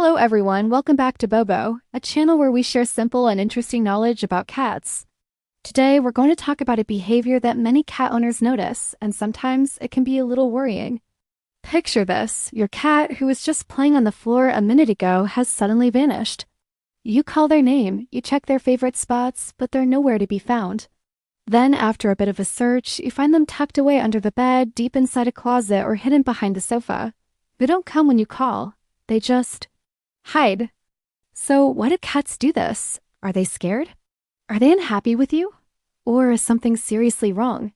Hello everyone, welcome back to Bobo, a channel where we share simple and interesting knowledge about cats. Today we're going to talk about a behavior that many cat owners notice, and sometimes it can be a little worrying. Picture this, your cat, who was just playing on the floor a minute ago, has suddenly vanished. You call their name, you check their favorite spots, but they're nowhere to be found. Then, after a bit of a search, you find them tucked away under the bed, deep inside a closet, or hidden behind the sofa. They don't come when you call. They just hide. So why do cats do this? Are they scared? Are they unhappy with you? Or is something seriously wrong?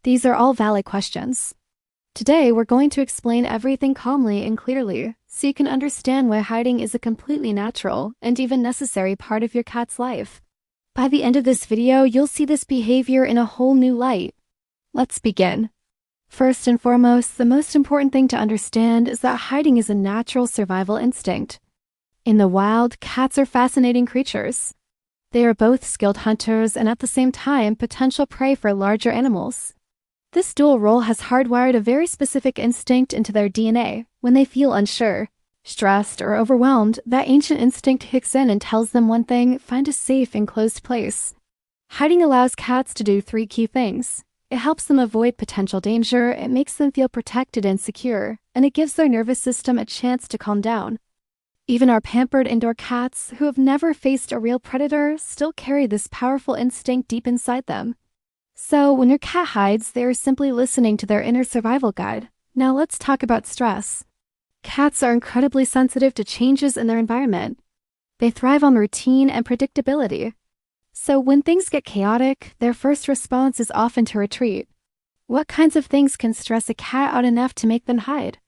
These are all valid questions. Today, we're going to explain everything calmly and clearly, so you can understand why hiding is a completely natural and even necessary part of your cat's life. By the end of this video, you'll see this behavior in a whole new light. Let's begin. First and foremost, the most important thing to understand is that hiding is a natural survival instinct. In the wild, cats are fascinating creatures. They are both skilled hunters and at the same time potential prey for larger animals. This dual role has hardwired a very specific instinct into their DNA. When they feel unsure, stressed, or overwhelmed, that ancient instinct kicks in and tells them one thing: find a safe, enclosed place. Hiding allows cats to do three key things. It helps them avoid potential danger, it makes them feel protected and secure, and it gives their nervous system a chance to calm down. Even our pampered indoor cats, who have never faced a real predator, still carry this powerful instinct deep inside them. So, when your cat hides, they are simply listening to their inner survival guide. Now let's talk about stress. Cats are incredibly sensitive to changes in their environment. They thrive on routine and predictability. So when things get chaotic, their first response is often to retreat. What kinds of things can stress a cat out enough to make them hide?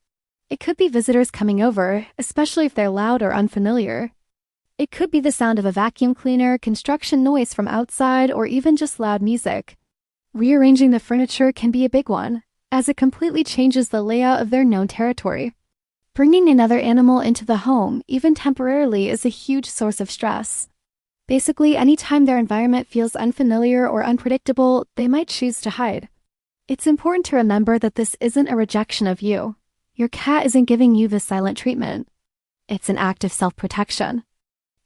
It could be visitors coming over, especially if they're loud or unfamiliar. It could be the sound of a vacuum cleaner, construction noise from outside, or even just loud music. Rearranging the furniture can be a big one, as it completely changes the layout of their known territory. Bringing another animal into the home, even temporarily, is a huge source of stress. Basically, anytime their environment feels unfamiliar or unpredictable, they might choose to hide. It's important to remember that this isn't a rejection of you. Your cat isn't giving you the silent treatment. It's an act of self-protection.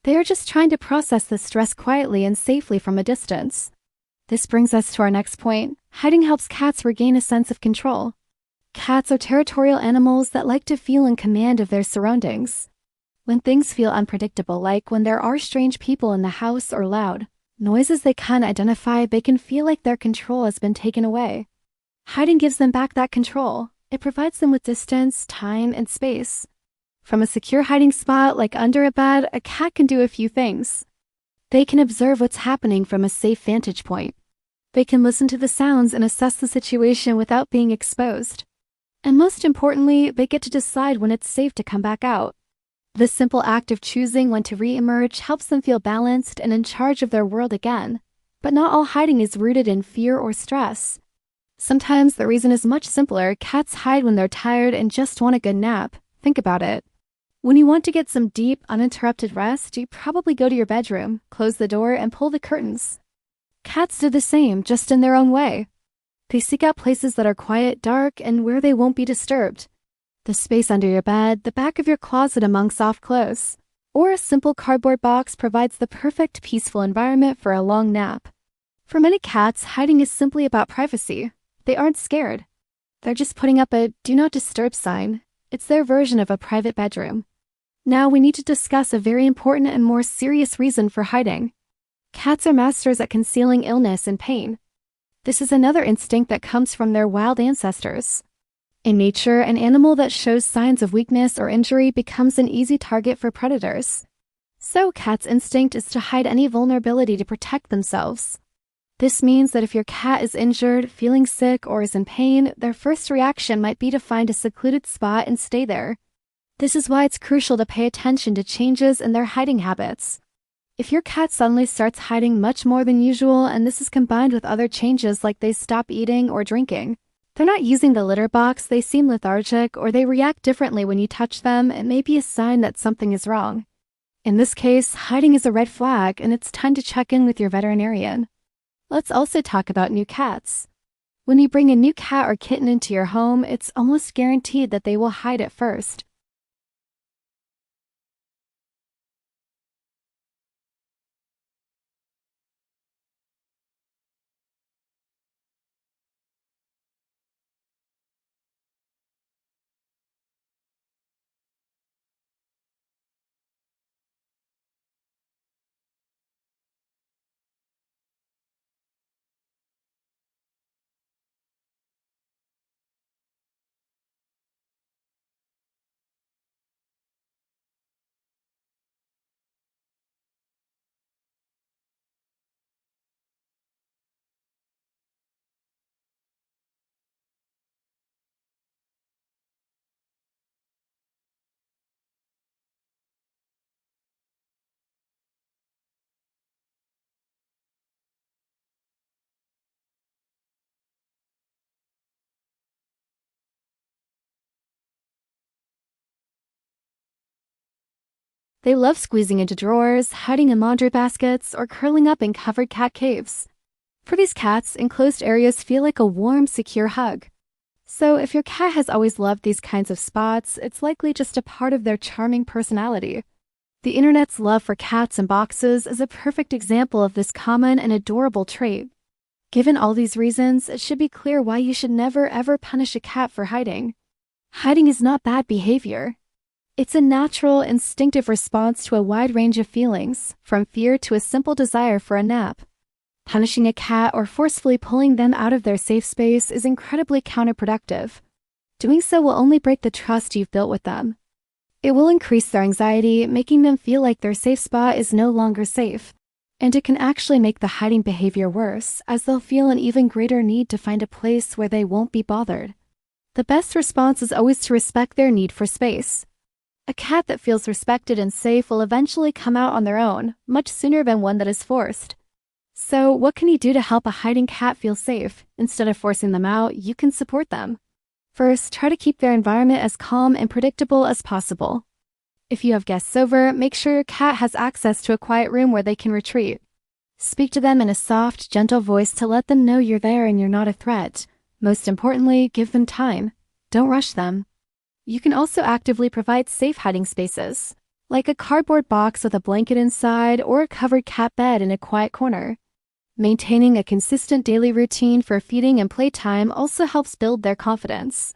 They are just trying to process the stress quietly and safely from a distance. This brings us to our next point. Hiding helps cats regain a sense of control. Cats are territorial animals that like to feel in command of their surroundings. When things feel unpredictable, like when there are strange people in the house or loud noises they can't identify, they can feel like their control has been taken away. Hiding gives them back that control. It provides them with distance, time, and space. From a secure hiding spot, like under a bed, a cat can do a few things. They can observe what's happening from a safe vantage point. They can listen to the sounds and assess the situation without being exposed. And most importantly, they get to decide when it's safe to come back out. This simple act of choosing when to re-emerge helps them feel balanced and in charge of their world again. But not all hiding is rooted in fear or stress. Sometimes the reason is much simpler. Cats hide when they're tired and just want a good nap. Think about it. When you want to get some deep, uninterrupted rest, you probably go to your bedroom, close the door, and pull the curtains. Cats do the same, just in their own way. They seek out places that are quiet, dark, and where they won't be disturbed. The space under your bed, the back of your closet among soft clothes, or a simple cardboard box provides the perfect peaceful environment for a long nap. For many cats, hiding is simply about privacy. They aren't scared. They're just putting up a "do not disturb" sign. It's their version of a private bedroom. Now we need to discuss a very important and more serious reason for hiding. Cats are masters at concealing illness and pain. This is another instinct that comes from their wild ancestors. In nature, an animal that shows signs of weakness or injury becomes an easy target for predators. So, cats' instinct is to hide any vulnerability to protect themselves. This means that if your cat is injured, feeling sick, or is in pain, their first reaction might be to find a secluded spot and stay there. This is why it's crucial to pay attention to changes in their hiding habits. If your cat suddenly starts hiding much more than usual, and this is combined with other changes like they stop eating or drinking, they're not using the litter box, they seem lethargic, or they react differently when you touch them, it may be a sign that something is wrong. In this case, hiding is a red flag, and it's time to check in with your veterinarian. Let's also talk about new cats. When you bring a new cat or kitten into your home, it's almost guaranteed that they will hide at first. They love squeezing into drawers, hiding in laundry baskets, or curling up in covered cat caves. For these cats, enclosed areas feel like a warm, secure hug. So if your cat has always loved these kinds of spots, it's likely just a part of their charming personality. The internet's love for cats and boxes is a perfect example of this common and adorable trait. Given all these reasons, it should be clear why you should never ever punish a cat for hiding. Hiding is not bad behavior. It's a natural, instinctive response to a wide range of feelings, from fear to a simple desire for a nap. Punishing a cat or forcefully pulling them out of their safe space is incredibly counterproductive. Doing so will only break the trust you've built with them. It will increase their anxiety, making them feel like their safe spot is no longer safe. And it can actually make the hiding behavior worse, as they'll feel an even greater need to find a place where they won't be bothered. The best response is always to respect their need for space. A cat that feels respected and safe will eventually come out on their own, much sooner than one that is forced. So, what can you do to help a hiding cat feel safe? Instead of forcing them out, you can support them. First, try to keep their environment as calm and predictable as possible. If you have guests over, make sure your cat has access to a quiet room where they can retreat. Speak to them in a soft, gentle voice to let them know you're there and you're not a threat. Most importantly, give them time. Don't rush them. You can also actively provide safe hiding spaces, like a cardboard box with a blanket inside or a covered cat bed in a quiet corner. Maintaining a consistent daily routine for feeding and playtime also helps build their confidence.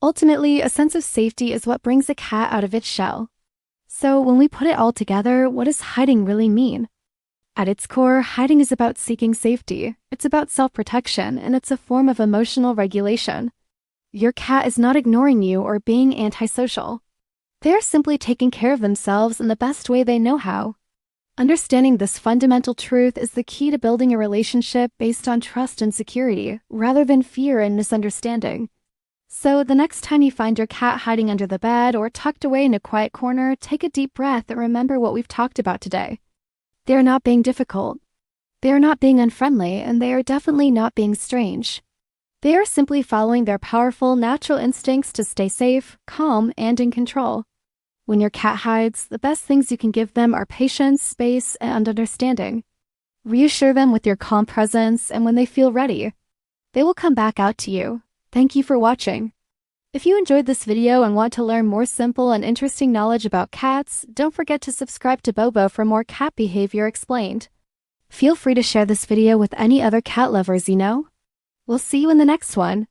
Ultimately, a sense of safety is what brings a cat out of its shell. So when we put it all together, what does hiding really mean? At its core, hiding is about seeking safety. It's about self-protection, and it's a form of emotional regulation. Your cat is not ignoring you or being antisocial. They are simply taking care of themselves in the best way they know how. Understanding this fundamental truth is the key to building a relationship based on trust and security, rather than fear and misunderstanding. So the next time you find your cat hiding under the bed or tucked away in a quiet corner, take a deep breath and remember what we've talked about today. They are not being difficult. They are not being unfriendly, and they are definitely not being strange. They are simply following their powerful, natural instincts to stay safe, calm, and in control. When your cat hides, the best things you can give them are patience, space, and understanding. Reassure them with your calm presence, and when they feel ready, they will come back out to you. Thank you for watching. If you enjoyed this video and want to learn more simple and interesting knowledge about cats, don't forget to subscribe to Bobo for more cat behavior explained. Feel free to share this video with any other cat lovers you know. We'll see you in the next one.